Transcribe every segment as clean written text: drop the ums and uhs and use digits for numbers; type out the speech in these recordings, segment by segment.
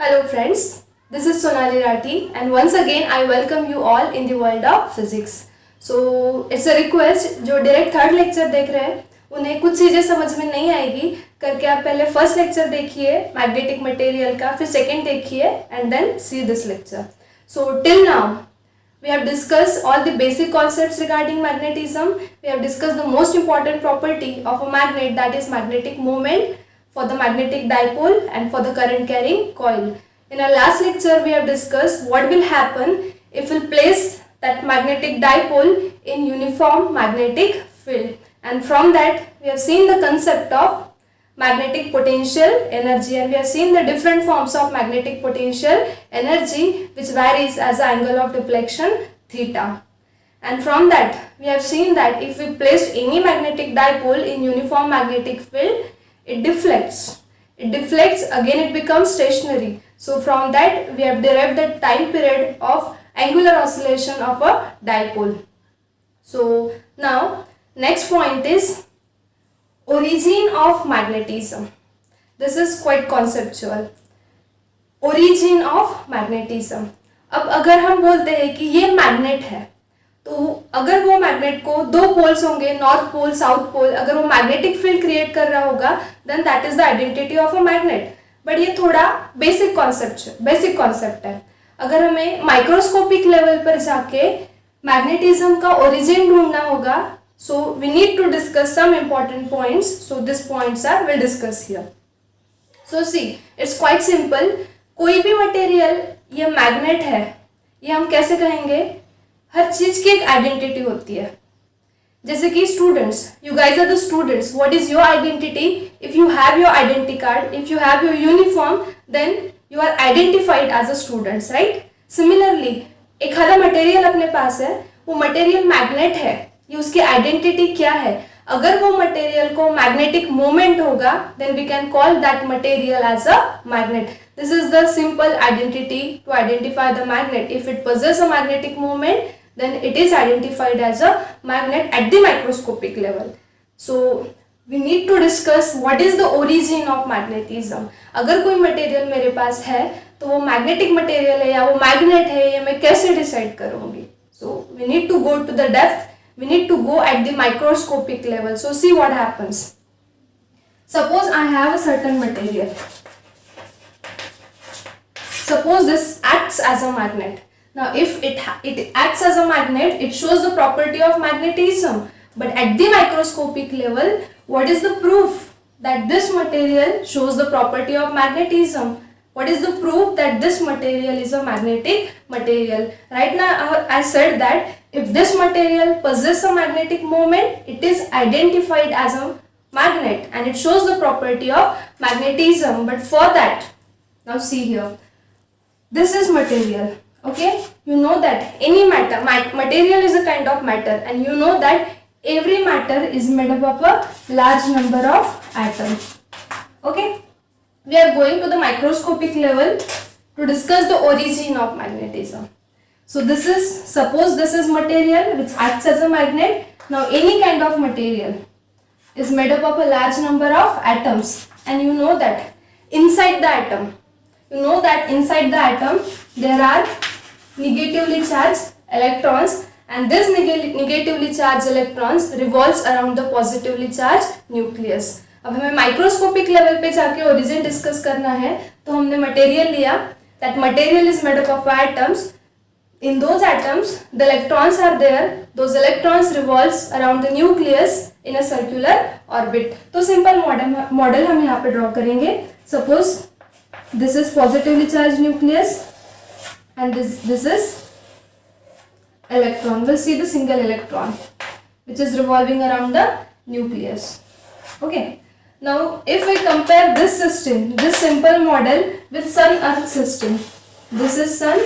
Hello friends, this is Sonali Rathi and once again I welcome you all in the world of physics. So it's a request जो direct third lecture देख रहे हैं उन्हें कुछ चीज़ें समझ में नहीं आएगी करके आप पहले फर्स्ट लेक्चर देखिए मैग्नेटिक मटेरियल का, फिर सेकंड देखिए and then see this lecture. So till now we have discussed all the basic concepts regarding magnetism. We have discussed the most important property of a magnet, that is magnetic moment for the magnetic dipole and for the current carrying coil. In our last lecture we have discussed what will happen if we place that magnetic dipole in uniform magnetic field, and from that we have seen the concept of magnetic potential energy, and we have seen the different forms of magnetic potential energy which varies as the angle of deflection theta. And from that we have seen that if we place any magnetic dipole in uniform magnetic field, it deflects again, it becomes stationary. So from that we have derived the time period of angular oscillation of a dipole. So now next point is origin of magnetism. This is quite conceptual. Origin of magnetism. अब अगर हम बोलते हैं कि ये magnet है, तो अगर वो मैग्नेट को दो पोल्स होंगे, नॉर्थ पोल साउथ पोल, अगर वो मैग्नेटिक फील्ड क्रिएट कर रहा होगा then that is the identity of a magnet. But ये थोड़ा बेसिक कॉन्सेप्ट है. अगर हमें माइक्रोस्कोपिक लेवल पर जाके मैग्नेटिज्म का ओरिजिन ढूंढना होगा, so we need to discuss some important points. So these points are we'll discuss here. So see, it's quite simple. कोई भी मटेरियल ये मैग्नेट है, ये हम कैसे कहेंगे, हर चीज की एक आइडेंटिटी होती है. जैसे कि students, you guys are the students, what is your identity? If you have your identity card, if you have your uniform, then you are identified as a students, right? Similarly एखादा material अपने पास है, वो material magnet है, ये उसकी identity क्या है? अगर वो मटेरियल को मैग्नेटिक मोमेंट होगा then we can call that material as a magnet. This is the simple identity to identify the magnet. If it possess a magnetic moment then it is identified as a magnet at the microscopic level. So we need to discuss what is the origin of magnetism. अगर कोई material मेरे पास है तो वो magnetic material है या वो magnet है, ये मैं कैसे डिसाइड करूंगी? So we need to go to the depth. We need to go at the microscopic level. So see what happens. Suppose I have a certain material. Suppose this acts as a magnet. Now if it acts as a magnet, it shows the property of magnetism. But at the microscopic level, what is the proof that this material shows the property of magnetism? What is the proof that this material is a magnetic material? Right now I said that if this material possesses a magnetic moment, it is identified as a magnet and it shows the property of magnetism. But for that, now see here, this is material, okay? You know that any matter, material is a kind of matter, and you know that every matter is made up of a large number of atoms, okay? We are going to the microscopic level to discuss the origin of magnetism. So this is, suppose this is material which acts as a magnet. Now any kind of material is made up of a large number of atoms, and you know that inside the atom, there are negatively charged electrons, and this negatively charged electrons revolves around the positively charged nucleus. अब हमें microscopic level पे जाके origin discuss करना है, तो हमने material लिया, that material is made up of atoms. In those atoms, the electrons are there. Those electrons revolves around the nucleus in a circular orbit. तो सिंपल मॉडल हम यहाँ पे ड्रॉ करेंगे. Suppose this is positively charged nucleus and this is electron. We'll see the single electron which is revolving around the nucleus. Okay. Now if we compare this system, this simple model with Sun-Earth system, this is Sun.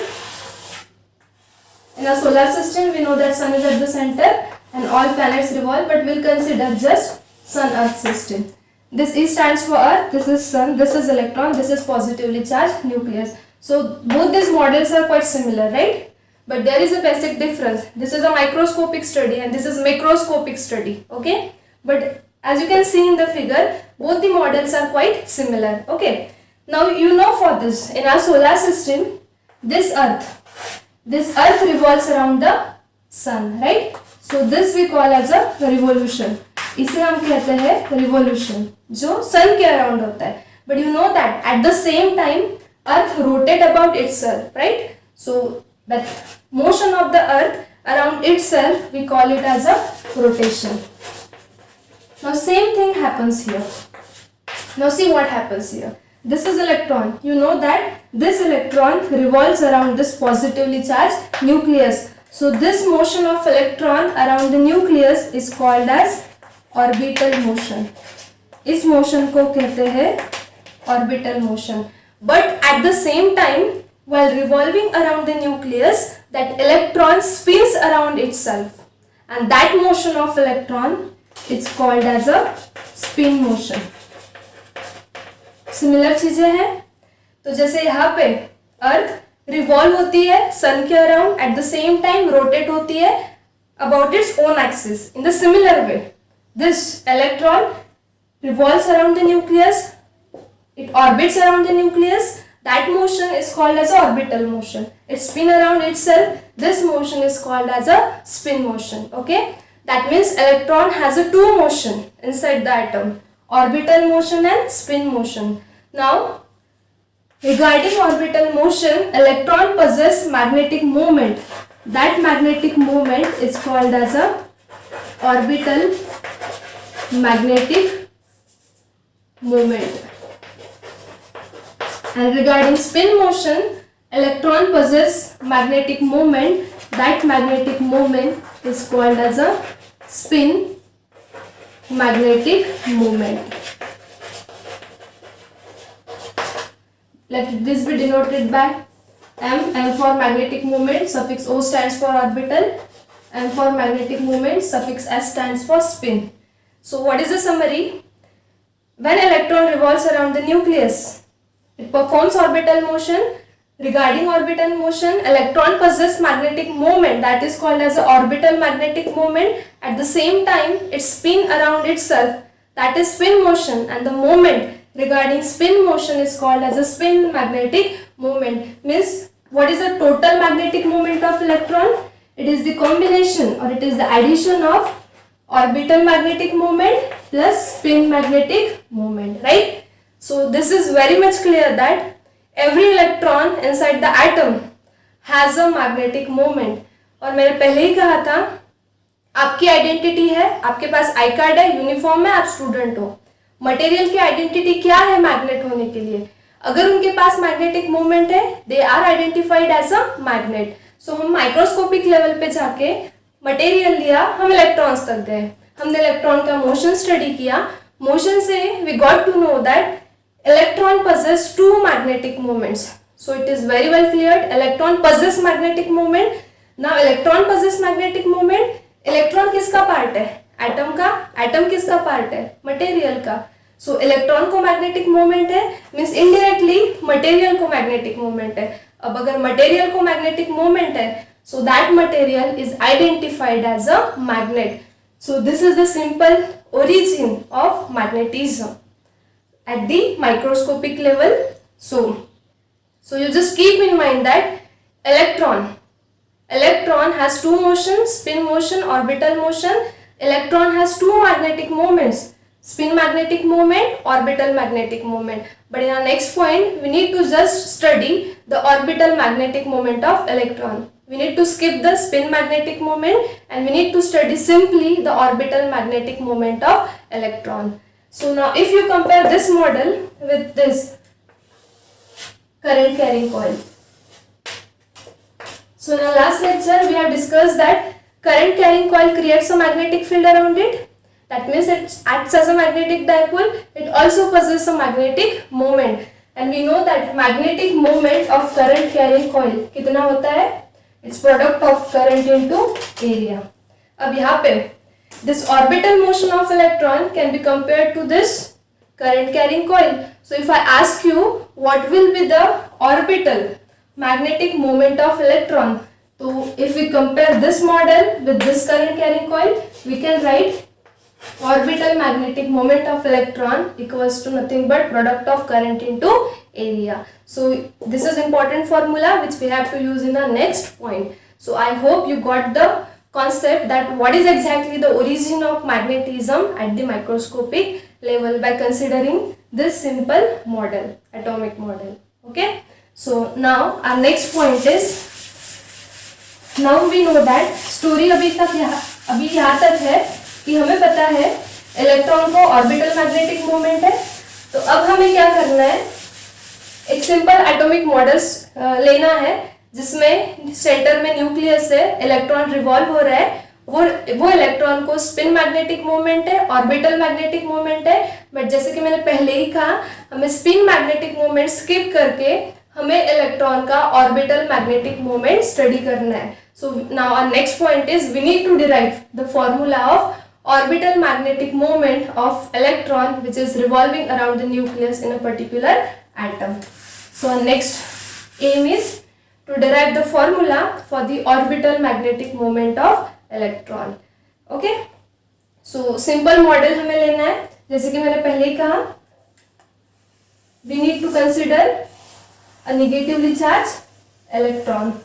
In a solar system, we know that Sun is at the center and all planets revolve, but we'll consider just Sun-Earth system. This E stands for Earth, this is Sun, this is electron, this is positively charged nucleus. So both these models are quite similar, right? But there is a basic difference. This is a microscopic study and this is macroscopic study, okay? But as you can see in the figure, both the models are quite similar, okay? Now you know for this, in our solar system, this earth revolves around the sun, right? So this we call as a revolution. इसे हम कहते हैं revolution, जो sun के around होता है. But you know that at the same time, earth rotate about itself, right? So that motion of the earth around itself, we call it as a rotation. Now same thing happens here. Now see what happens here. This is electron. You know that this electron revolves around this positively charged nucleus. So this motion of electron around the nucleus is called as orbital motion. इस motion को कहते हैं orbital motion. But at the same time, while revolving around the nucleus, that electron spins around itself, and that motion of electron is called as a spin motion. Similar चीजें हैं. तो जैसे यहाँ पे अर्थ रिवॉल्व होती है सन के around, at the same time rotate होती है about its own axis. In the similar way this electron revolves around the nucleus, it orbits around the nucleus. That motion is called as orbital motion. It spins around itself. This motion is called as a spin motion. Okay, that means electron has a two motion inside the atom: orbital motion and spin motion. Now, regarding orbital motion, electron possess magnetic moment. That magnetic moment is called as a orbital magnetic moment. And regarding spin motion, electron possess magnetic moment. That magnetic moment is called as a spin magnetic moment. Let this be denoted by M. M for magnetic moment, suffix O stands for orbital. M for magnetic moment, suffix S stands for spin. So what is the summary? When electron revolves around the nucleus, it performs orbital motion. Regarding orbital motion, electron possess magnetic moment, that is called as a orbital magnetic moment. At the same time, it spin around itself, that is spin motion, and the moment regarding spin motion is called as a spin magnetic moment. Means what is the total magnetic moment of electron? It is the combination, or it is the addition of orbital magnetic moment plus spin magnetic moment, right? So this is very much clear that every electron inside the atom has a magnetic moment. और मैंने पहले ही कहा था, आपकी identity है, आपके पास I card है, uniform है, आप स्टूडेंट हो. मटेरियल की आइडेंटिटी क्या है मैग्नेट होने के लिए? अगर उनके पास मैग्नेटिक मोमेंट है, they are identified as a magnet. So हम माइक्रोस्कोपिक लेवल पे जाके मटेरियल लिया, हम इलेक्ट्रॉन्स तक गए, हमने इलेक्ट्रॉन का मोशन स्टडी किया. मोशन से we got to know that electron possess two magnetic moments. So it is very well cleared, electron possess magnetic moment. Now electron possess magnetic moment. Electron किसका part है? Atom का. Atom किसका part है? Material का. So electron को magnetic moment है, means indirectly material को magnetic moment है. अब अगर material को magnetic moment है, so that material is identified as a magnet. So this is the simple origin of magnetism at the microscopic level. So you just keep in mind that electron has two motions: spin motion, orbital motion. Electron has two magnetic moments: spin magnetic moment, orbital magnetic moment. But in our next point, we need to just study the orbital magnetic moment of electron. We need to skip the spin magnetic moment and we need to study simply the orbital magnetic moment of electron. So now if you compare this model with this current carrying coil. So in our last lecture we have discussed that current carrying coil creates a magnetic field around it. That means it acts as a magnetic dipole. It also possesses a magnetic moment. And we know that magnetic moment of current carrying coil कितना होता है? It's product of current into area. अब यहाँ पे this orbital motion of electron can be compared to this current carrying coil. So if I ask you what will be the orbital magnetic moment of electron, so if we compare this model with this current carrying coil, we can write orbital magnetic moment of electron equals to nothing but product of current into area. So this is important formula which we have to use in the next point. So I hope you got the concept that what is exactly the origin of magnetism at the microscopic level by considering this simple model, atomic model. Okay, so now our next point is, now we know that story अभी यहाँ तक है कि हमें पता है electron को orbital magnetic moment है. तो अब हमें क्या करना है, एक सिंपल एटॉमिक मॉडल्स लेना है जिसमें सेंटर में न्यूक्लियस है, इलेक्ट्रॉन रिवॉल्व हो रहा है, वो इलेक्ट्रॉन को स्पिन मैग्नेटिक मोमेंट है, ऑर्बिटल मैग्नेटिक मोमेंट है. बट जैसे कि मैंने पहले ही कहा, हमें स्पिन मैग्नेटिक मोमेंट स्किप करके हमें इलेक्ट्रॉन का ऑर्बिटल मैग्नेटिक मोमेंट स्टडी करना है. So now our next point is we need to derive the formula of orbital magnetic moment of electron which is revolving around the nucleus in a particular atom. So our next aim is to derive the formula for the orbital magnetic moment of electron. Okay, so simple model हमें लेना है, जैसे कि मैंने पहले ही कहा, we need to consider a negatively charged electron.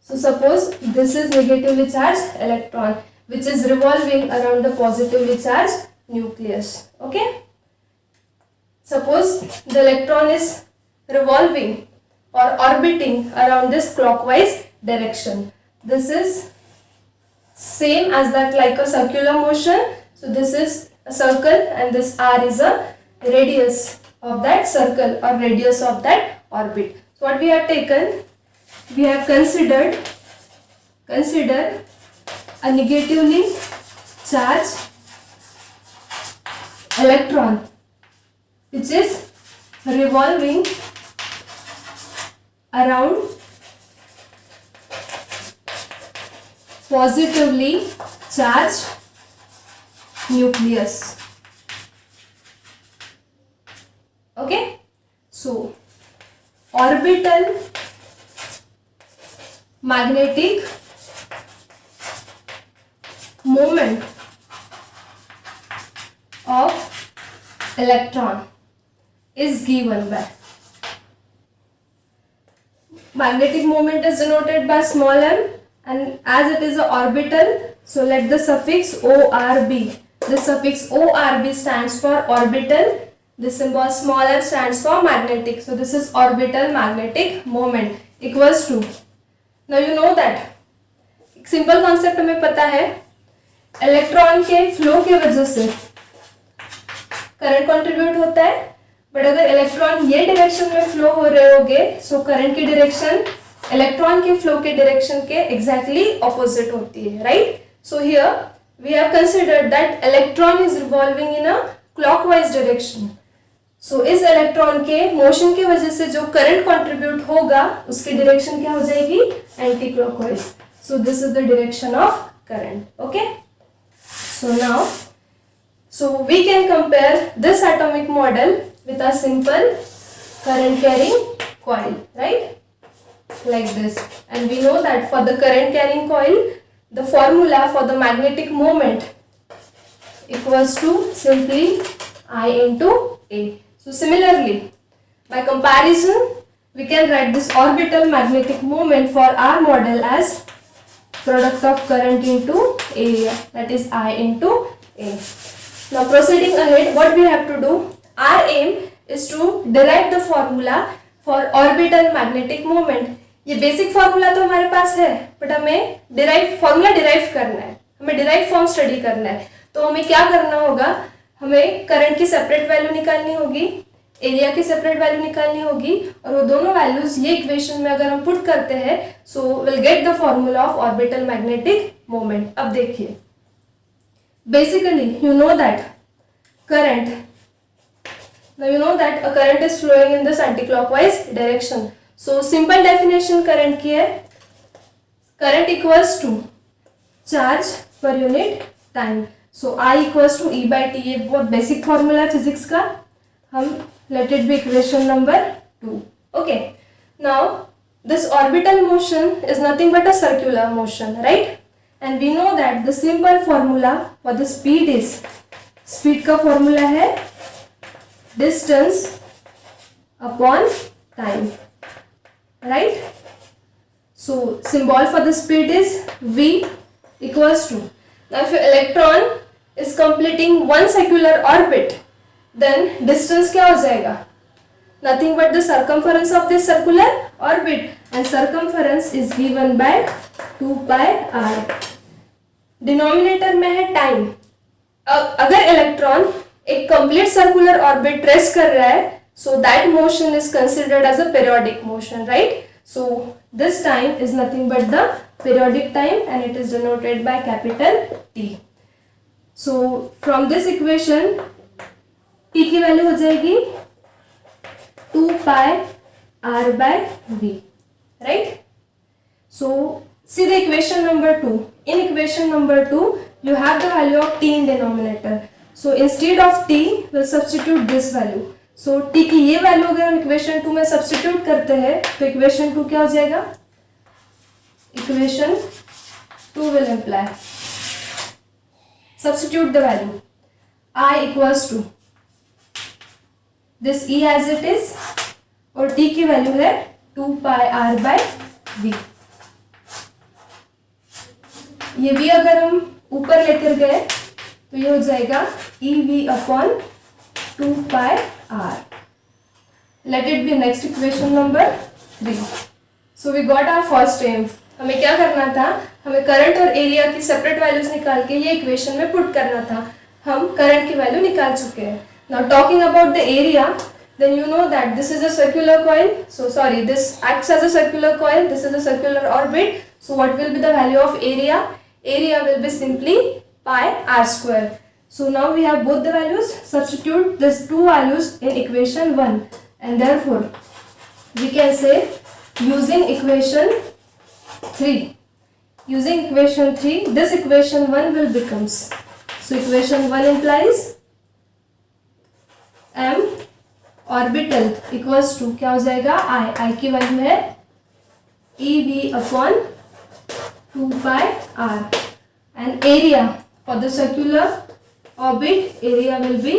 So suppose this is negatively charged electron which is revolving around the positively charged nucleus. Okay, suppose the electron is revolving or orbiting around this clockwise direction. This is same as that, like a circular motion. So this is a circle and this r is a radius of that circle or radius of that orbit. So what we have taken, we have consider a negatively charged electron which is revolving around positively charged nucleus. Okay, so orbital magnetic moment of electron is given by, magnetic moment is denoted by small m, and as it is an orbital, so let the suffix ORB. The suffix ORB stands for orbital. This symbol small m stands for magnetic. So this is orbital magnetic moment equals to, now you know that simple concept हमें पता है, electron के flow की वजह से current contribute होता है. But अगर इलेक्ट्रॉन ये डायरेक्शन में फ्लो हो रहे होंगे, सो करंट की डायरेक्शन इलेक्ट्रॉन के फ्लो के डायरेक्शन के एग्जैक्टली ऑपोजिट होती है, right. So here we have considered that electron is revolving in a clockwise direction. So इस इलेक्ट्रॉन के मोशन की वजह से जो करंट कंट्रीब्यूट होगा उसकी डायरेक्शन क्या हो जाएगी, anti clockwise. So this is the direction of current. Okay, so now, so we can compare this atomic model with a simple current carrying coil, right, like this. And we know that for the current carrying coil, the formula for the magnetic moment equals to simply I into A. So similarly, by comparison, we can write this orbital magnetic moment for our model as product of current into area, that is I into A. Now proceeding ahead, what we have to do, our aim is to derive the formula for orbital magnetic moment. ये basic formula तो हमारे पास है, but हमें formula derive करना है, हमें derive form study करना है. तो हमें क्या करना होगा, हमें करंट की सेपरेट वैल्यू निकालनी होगी, एरिया की सेपरेट वैल्यू निकालनी होगी, और वो दोनों वैल्यूज ये इक्वेशन में अगर हम पुट करते हैं, so will get the formula of orbital magnetic moment. अब देखिए, basically you know that current, now you know that a current is flowing in this anti-clockwise direction. So simple definition current की है, current equals to charge per unit time. So I equals to E by T. ये बहुत basic formula है physics का, हम let it be equation number 2. Okay, now this orbital motion is nothing but a circular motion, right? And we know that the simple formula for the speed is, speed का formula है distance upon time, right? So symbol for the speed is v equals to, now if electron is completing one circular orbit, then distance क्या हो जाएगा? Nothing but the circumference of this circular orbit, and circumference is given by 2 pi r. Denominator में है time. अगर electron एक complete circular orbit trace कर रहा है, so that motion is considered as a periodic motion, right? So this time is nothing but the periodic time, and it is denoted by capital T. So from this equation T की value हो जाएगी 2 pi r by v, right? So see the equation number 2. In equation number 2, you have the value of t in denominator. So instead of t, we'll substitute this value. So t की ये value अगर हम equation 2 में substitute करते हैं तो equation 2 क्या हो जाएगा? Equation 2 will imply, substitute the value, I equals to this e as it is, और t की वैल्यू है 2 pi r by v. ये v अगर हम ऊपर लेकर गए तो ये हो जाएगा E V upon 2 pi r. Let it be next equation number 3. So we got our first aim. हमें क्या करना था? हमें करंट और एरिया की सेपरेट वैल्यूज निकाल के ये इक्वेशन में पुट करना था. हम करंट की वैल्यू निकाल चुके हैं. Now talking about the area, then you know that this is a circular coil. So sorry, this acts as a circular coil. This is a circular orbit. So what will be the value of area? Area will be simply pi r square. So now we have both the values. Substitute these two values in equation 1, and therefore we can say using equation 3. Using equation 3, this equation 1 will becomes. So equation 1 implies m orbital equals to क्या हो जाएगा? I की value है e v upon 2 pi r, and area for the circular orbit, area will be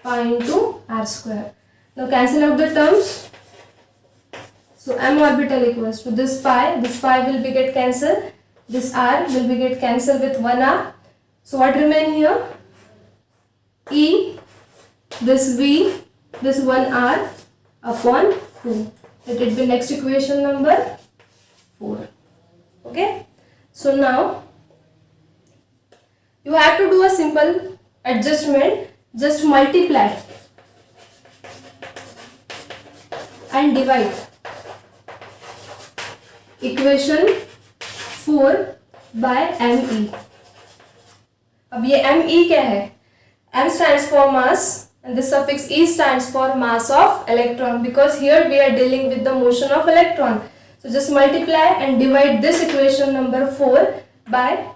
pi into r square. Now cancel out the terms. So m orbital equals to this pi will be get cancelled, this r will be get cancelled with 1r. So what remain here? E, this v, this 1r upon 2. Let it be next equation number 4. Okay. So now you have to do a simple adjustment. Just multiply and divide equation 4 by me. अब ये me क्या है? M stands for mass and the suffix e stands for mass of electron, because here we are dealing with the motion of electron. So just multiply and divide this equation number 4 by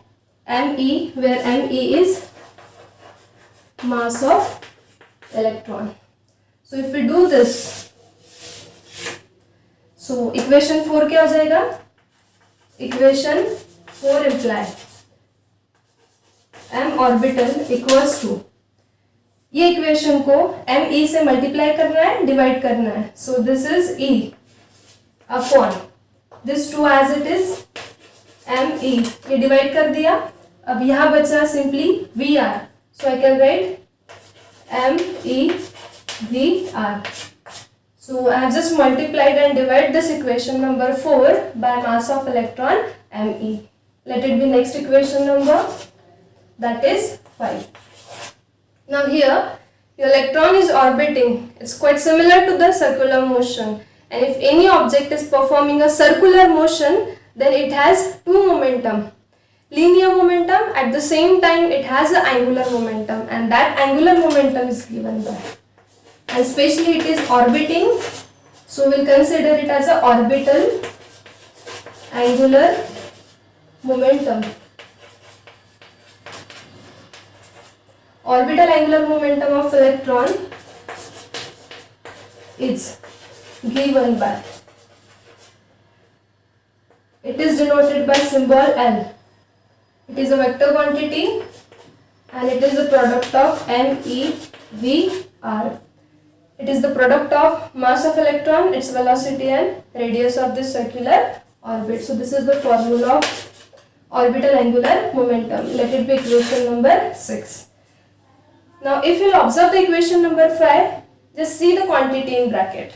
me, where me is mass of electron. So if we do this, so equation 4 क्या हो जाएगा? Equation 4 imply m orbital equals to, ये equation को me से multiply करना है, divide करना है. So this is e upon this 2 as it is me, ये डिवाइड कर दिया. अब यहाँ बचा simply vr. So I can write me vr. So I have just multiplied and divide this equation number 4 by mass of electron me. Let it be next equation number, that is 5. Now here your electron is orbiting. It's quite similar to the circular motion. And if any object is performing a circular motion, then it has two momentum. Linear momentum, at the same time it has an angular momentum, and that angular momentum is given by, and especially it is orbiting, so we'll consider it as a orbital angular momentum. Orbital angular momentum of electron is given by, it is denoted by symbol L. It is a vector quantity and it is a product of m, e, v, r. It is the product of mass of electron, its velocity and radius of this circular orbit. So this is the formula of orbital angular momentum. Let it be equation number 6. Now if you observe the equation number 5, just see the quantity in bracket.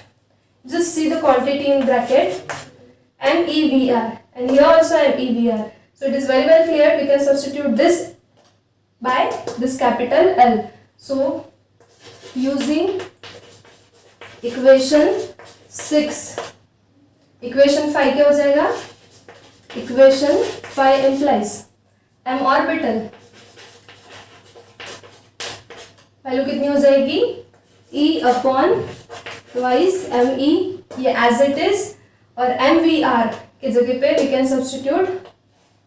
Just see the quantity in bracket MEVR, and here also MEVR. So it is very well clear. We can substitute this by this capital L. So using equation 6, equation 5 क्या हो जाएगा? Equation 5 implies m orbital value कितनी हो जाएगी? E upon twice me, ये as it is, और mvr की जगह पे we can substitute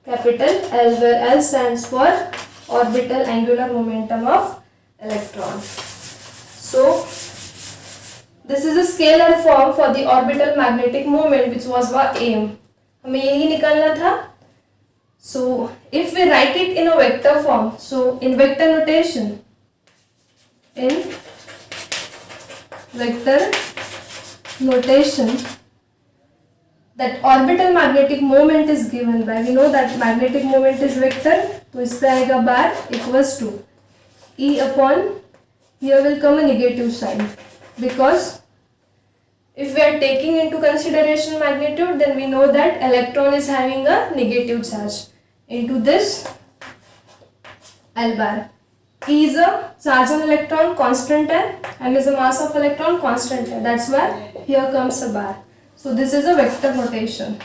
capital L, where L stands for orbital angular momentum of electron. So this is a scalar form for the orbital magnetic moment, which was our aim. हमें यही निकालना था. So if we write it in a vector form, so in vector notation, that orbital magnetic moment is given by, we know that magnetic moment is vector, तो इस पे आएगा बार equals to E upon, here will come a negative sign, because if we are taking into consideration magnitude, then we know that electron is having a negative charge into this L bar. E is a charge on electron, constant है, m is a mass of electron, constant है. That's why here comes a bar. So this is a vector notation.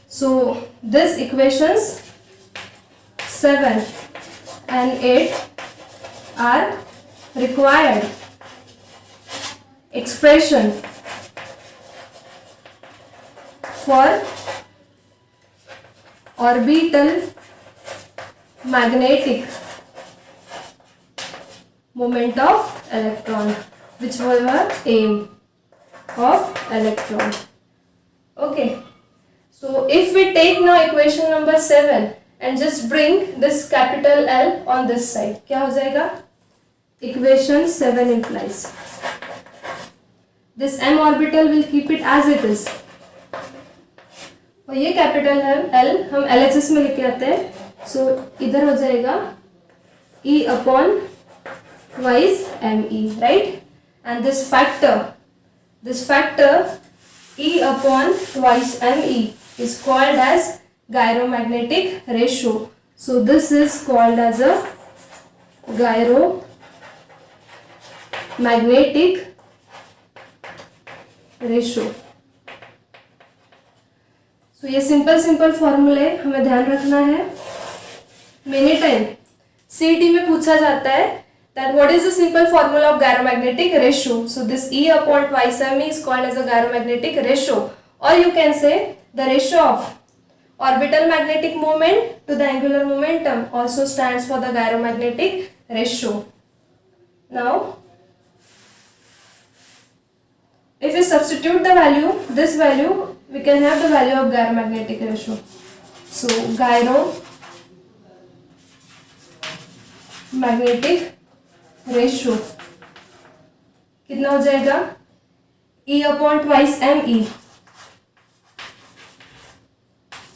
So this equations 7 and 8 are required expression for orbital magnetic moment of electron, which was our aim of electron. Okay, so if we take now equation number 7 and just bring this capital L on this side, क्या हो जाएगा? Equation 7 implies this m orbital will keep it as it is, और ये capital है L हम LHS में लिख के आते हैं. सो इधर हो जाएगा E upon twice me, right? And this factor E upon twice me is called as gyromagnetic ratio. So this is called as a gyromagnetic ratio. So ये सिंपल फॉर्मूले हमें ध्यान रखना है. मेनी टाइम CET में पूछा जाता है that what is the simple formula of gyromagnetic ratio. So this E upon twice me is called as a gyromagnetic ratio, or you can say the ratio of orbital magnetic moment to the angular momentum also stands for the gyromagnetic ratio. Now if you substitute the value, this value, we can have the value of gyromagnetic ratio. So gyromagnetic ratio कितना हो जाएगा? E upon twice me.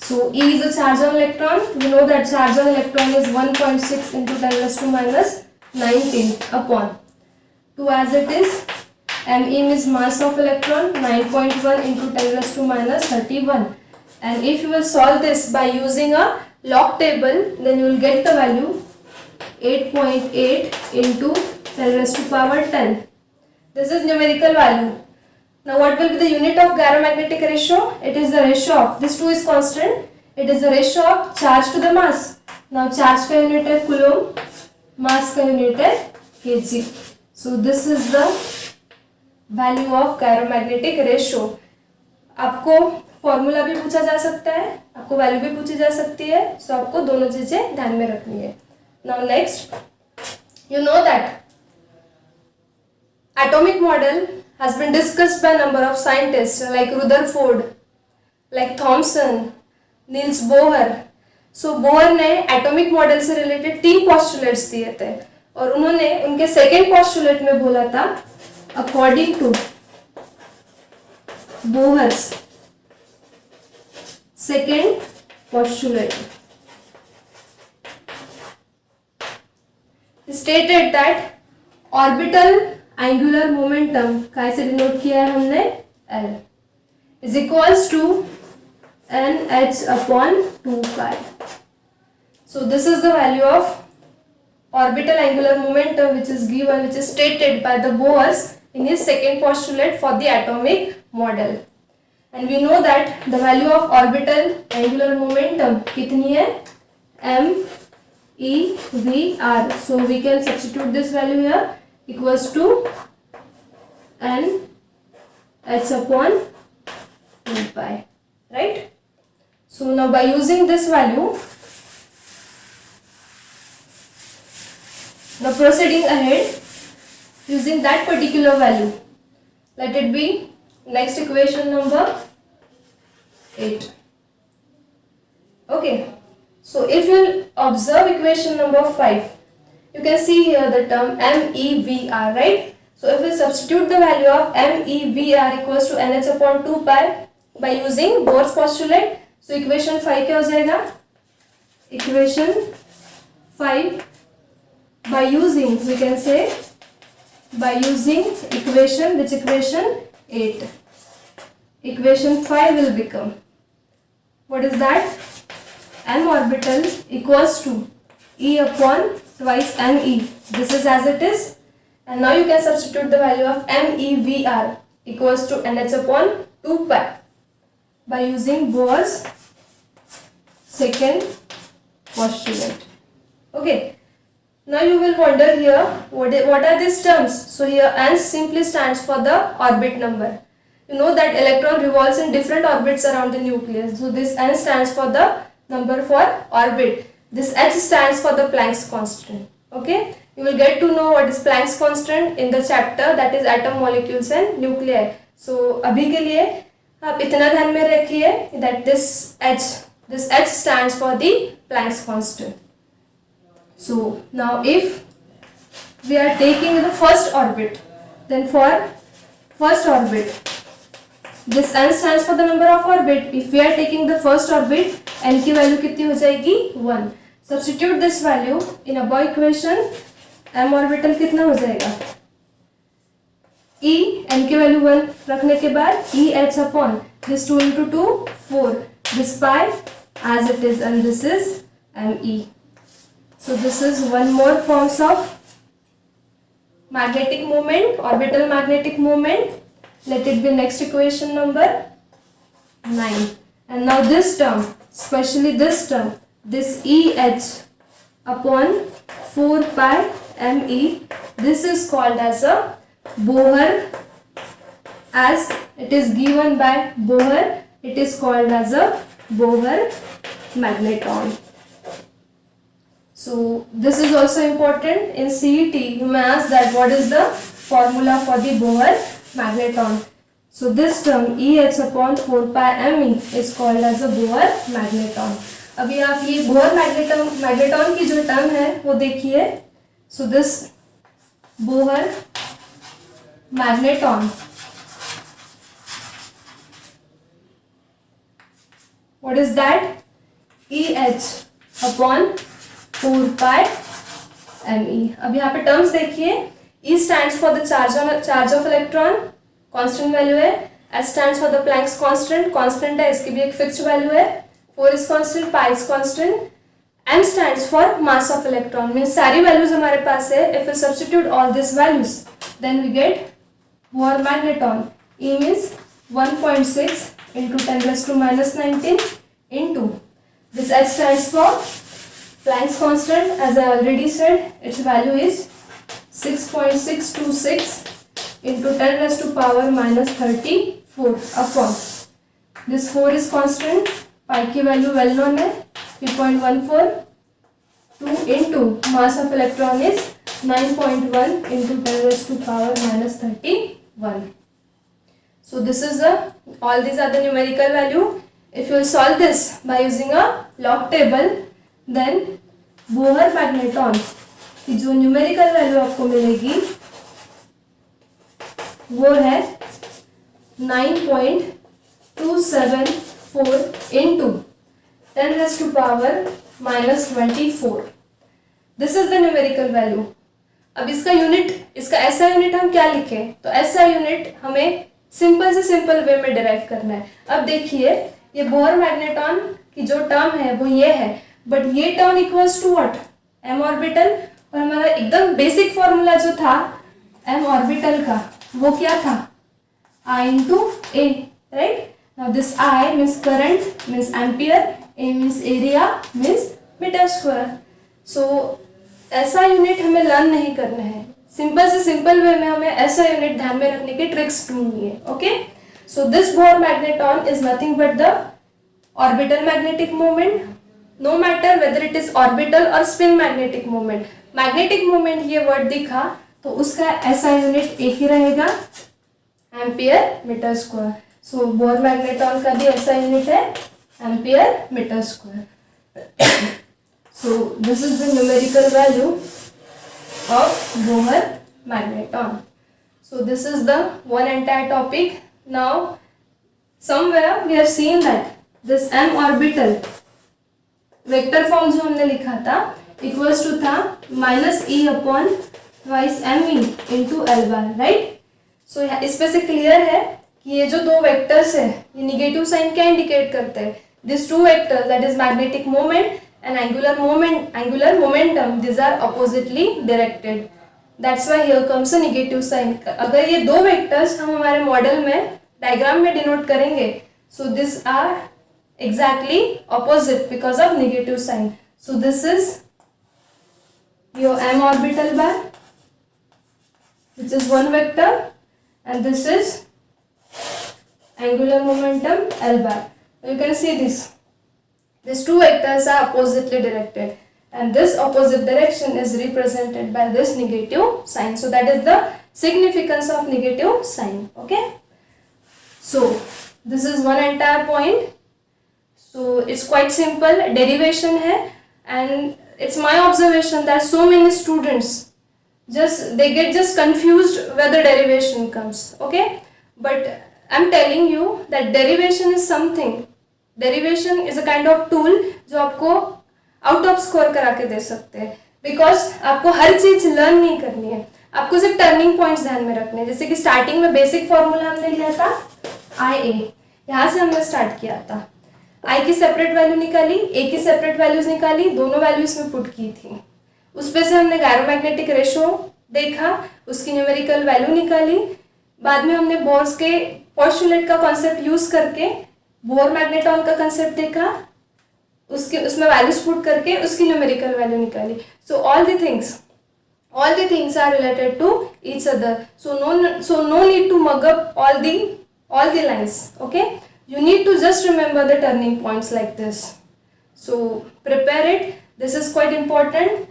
So E is a charge on electron. We know that charge on electron is 1.6 into 10 raised to minus 19 upon 2 as it is. Me is mass of electron, 9.1 into 10 raised to minus 31. And if you will solve this by using a log table, then you will get the value 8.8 into 10 raised to power 10. This is numerical value. Now what will be the unit of gyromagnetic ratio? It is the ratio of, this 2 is constant, it is the ratio of charge to the mass. Now charge का unit है coulomb, mass का unit है kg. So this is the value of gyromagnetic ratio. आपको formula भी पूछा जा सकता है, आपको वैल्यू भी पूछी जा सकती है, सो आपको दोनों चीजें ध्यान में रखनी है. Now next, you know that atomic model has been discussed by a number of scientists like Rutherford, like Thomson, Niels Bohr. So Bohr ने एटॉमिक मॉडल से रिलेटेड 3 पोस्टुलेट्स दिए थे और उन्होंने उनके सेकेंड पोस्टुलेट में बोला था according to Bohr's second postulate, stated that orbital angular momentum कैसे डिनोट किया है हमने, L is equals to NH upon 2π. So this is the value of orbital angular momentum which is given, which is stated by the Bohr in his second postulate for the atomic model. And we know that the value of orbital angular momentum कितनी है, MeVr. So we can substitute this value here, equals to NH upon 2π, right? So now by using this value, now proceeding ahead using that particular value, let it be next equation number 8. Okay, so if you observe equation number 5, you can see here the term MeVr, right? So if we substitute the value of MeVr equals to NH upon 2π by using Bohr's postulate, so equation 5 क्या हो जाएगा, equation 5 by using, we can say by using equation, which equation, 8, equation 5 will become, what is that, m orbital equals to E upon twice me. This is as it is, and now you can substitute the value of MeVr equals to NH upon 2π by using Bohr's second postulate. Okay, now you will wonder here what are these terms. So here n simply stands for the orbit number. You know that electron revolves in different orbits around the nucleus, so this n stands for the number for orbit. This h stands for the Planck's constant. Okay, you will get to know what is Planck's constant in the chapter, that is atom, molecules and nuclei. So अभी के लिए आप इतना ध्यान में रखिए that this h stands for the Planck's constant. So now if we are taking the first orbit, then for first orbit this n stands for the number of orbit. If we are taking the first orbit, n की value कितनी हो जाएगी, 1. Substitute this value in above equation, m orbital कितना हो जाएगा, E, n की value 1 रखने के बाद EH upon this 2 into 2 4, this pi as it is, and this is Me. So this is one more forms of magnetic moment, orbital magnetic moment. Let it be next equation number 9. And now this term, especially this term, this EH upon 4π me, this is called as a Bohr, as it is given by Bohr, it is called as a Bohr magneton. So this is also important in CET. You may ask that what is the formula for the Bohr magneton. So this term EH upon 4π me is called as a Bohr magneton. अभी आप ये Bohr magneton की जो term है वो देखिए. So this Bohr magneton, what is that, EH upon 4π me. अब यहाँ पे टर्म्स देखिए. E stands for the charge of electron, constant value है. S stands for the Planck's constant, constant है, इसकी भी एक फिक्स्ड वैल्यू है. 4 is constant, pi is constant. M stands for mass of electron. Means सारी values हमारे पास है. If we substitute all these values, then we get Bohr magneton. E means 1.6 into 10 raised to minus 19 into this H stands for Planck's constant. As I already said, its value is 6.626 into 10 raised to power minus 34 upon this 4 is constant. pi की value well known है 3.14. 2 into mass of electron is 9.1 into 10 raised to power minus 31. So this is all these are the numerical value. If you solve this by using a log table, then Bohr magneton की जो numerical value आपको मिलेगी वो है 9.274 into 10⁻⁻24. This is the numerical value. अब इसका unit, इसका ऐसा यूनिट हम क्या लिखें? तो ऐसा यूनिट हमें सिंपल से सिंपल वे में डिराइव करना है. अब देखिए, ये बोर मैग्नेटॉन की जो टर्म है वो ये है, बट ये term equals to what? M orbital. और हमारा एकदम बेसिक फॉर्मूला जो था एम ऑर्बिटल का, वो क्या था? I into A, right? Now this I means current, means ampere, A means area, means meter square. So ऐसा यूनिट हमें लर्न नहीं करना है. सिंपल से सिंपल वे में हमें ऐसा यूनिट ध्यान में रखने की ट्रिक्स ढूंढनी है. Okay, so this Bohr magneton is nothing but the orbital magnetic moment. No matter whether it is orbital और spin magnetic moment. Magnetic moment ये वर्ड दिखा तो उसका ऐसा यूनिट एक ही रहेगा, ampere metre square. So Bohr magneton का भी ऐसा यूनिट है, ampere metre square. So this is the numerical value of Bohr magneton. So this is the one entire topic. Now somewhere we have seen that this m orbital vector form जो हमने लिखा था equals to था -e upon twice me into l bar, right? So इस पे से clear है कि ये जो दो वेक्टर्स है ये निगेटिव साइन क्या इंडिकेट करते हैं? This two vectors, that is magnetic moment and angular momentum, these are oppositely directed. That's why here comes a negative sign. अगर ये दो वेक्टर्स हम हमारे मॉडल में डायग्राम में डिनोट करेंगे, so these are exactly opposite because of negative sign. So this is your m orbital bar, which is one vector, and this is angular momentum L bar. You can see this. These two vectors are oppositely directed, and this opposite direction is represented by this negative sign. So that is the significance of negative sign. Okay. So this is one entire point. So it's quite simple. Derivation hai, and it's my observation that so many students they get confused where the derivation comes. Okay. But I'm telling you that derivation is something. Derivation is a kind of tool जो आपको out off score करा के दे सकते हैं, because आपको हर चीज learn नहीं करनी है, आपको सिर्फ टर्निंग पॉइंट्स ध्यान में रखने हैं. जैसे कि स्टार्टिंग में बेसिक फॉर्मूला हमने लिया था आई ए, यहाँ से हमने स्टार्ट किया था. आई की सेपरेट वैल्यू निकाली, ए की सेपरेट वैल्यूज निकाली, दोनों वैल्यूज में पुट की थी. उस पे से हमने गायरोमैग्नेटिक रेशो देखा, उसकी न्यूमेरिकल वैल्यू निकाली. बाद में हमने बोर्स के पोस्टुलेट का कॉन्सेप्ट यूज करके बोर मैग्नेटॉन का कंसेप्ट देखा, उसमें वैल्यूज पुट करके उसकी न्यूमेरिकल वैल्यू निकाली. So all the things are related to each other. So no need to mug up all the lines. Okay, you need to just remember the turning points like this. So prepare it. This is quite important.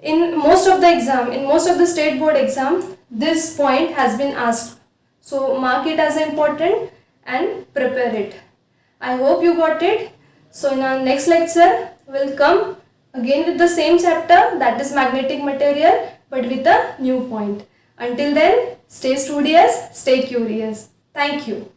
In most of the state board exam, this point has been asked. So mark it as important and prepare it. I hope you got it. So in our next lecture, we'll come again with the same chapter, that is magnetic material, but with a new point. Until then, stay studious, stay curious. Thank you.